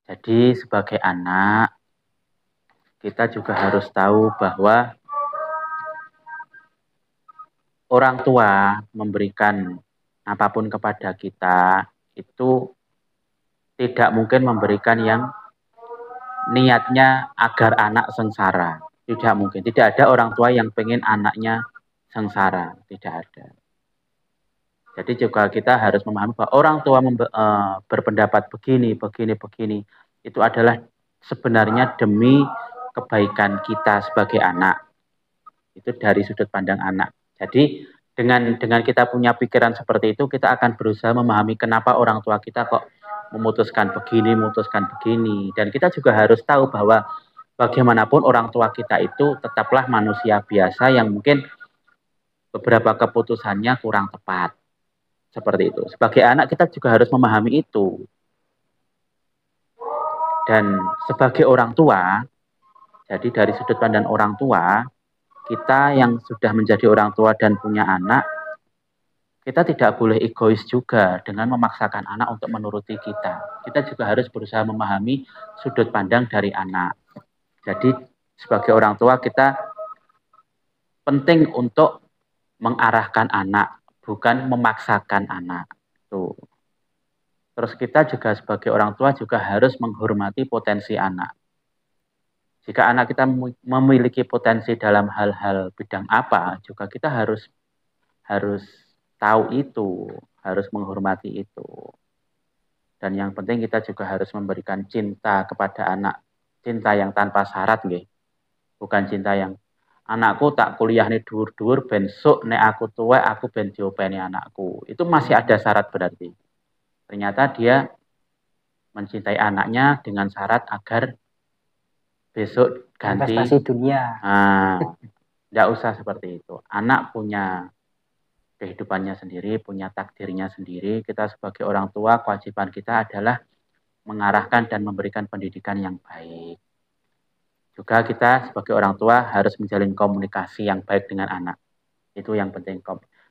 Jadi sebagai anak, kita juga harus tahu bahwa orang tua memberikan apapun kepada kita itu tidak mungkin memberikan yang niatnya agar anak sengsara. Tidak mungkin. Tidak ada orang tua yang pengen anaknya sengsara. Tidak ada. Jadi juga kita harus memahami bahwa orang tua berpendapat begini, begini, begini. Itu adalah sebenarnya demi kebaikan kita sebagai anak. Itu dari sudut pandang anak. Jadi dengan kita punya pikiran seperti itu, kita akan berusaha memahami kenapa orang tua kita kok memutuskan begini. Dan kita juga harus tahu bahwa bagaimanapun orang tua kita itu tetaplah manusia biasa yang mungkin beberapa keputusannya kurang tepat. Seperti itu. Sebagai anak kita juga harus memahami itu. Dan sebagai orang tua, jadi dari sudut pandang orang tua, kita yang sudah menjadi orang tua dan punya anak, kita tidak boleh egois juga dengan memaksakan anak untuk menuruti kita. Kita juga harus berusaha memahami sudut pandang dari anak. Jadi sebagai orang tua kita penting untuk mengarahkan anak, bukan memaksakan anak. Tuh. Terus kita juga sebagai orang tua juga harus menghormati potensi anak. Jika anak kita memiliki potensi dalam hal-hal bidang apa, juga kita harus tahu itu, harus menghormati itu. Dan yang penting kita juga harus memberikan cinta kepada anak, cinta yang tanpa syarat, nggih. Bukan cinta yang anakku tak kuliah nih dur-dur, besok nek aku tua aku ben diopeni anakku. Itu masih ada syarat berarti. Ternyata dia mencintai anaknya dengan syarat agar besok ganti investasi dunia. Tidak usah seperti itu. Anak punya kehidupannya sendiri, punya takdirnya sendiri. Kita sebagai orang tua, kewajiban kita adalah mengarahkan dan memberikan pendidikan yang baik. Juga kita sebagai orang tua harus menjalin komunikasi yang baik dengan anak. Itu yang penting.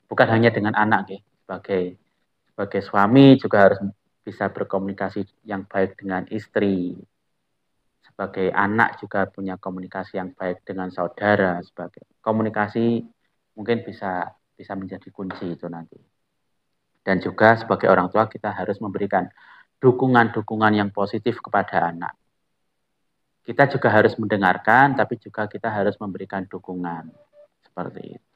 Bukan hanya dengan anak, sebagai suami juga harus bisa berkomunikasi yang baik dengan istri. Sebagai anak juga punya komunikasi yang baik dengan saudara. Sebagai komunikasi mungkin bisa menjadi kunci itu nanti. Dan juga sebagai orang tua kita harus memberikan dukungan-dukungan yang positif kepada anak. Kita juga harus mendengarkan, tapi juga kita harus memberikan dukungan. Seperti itu.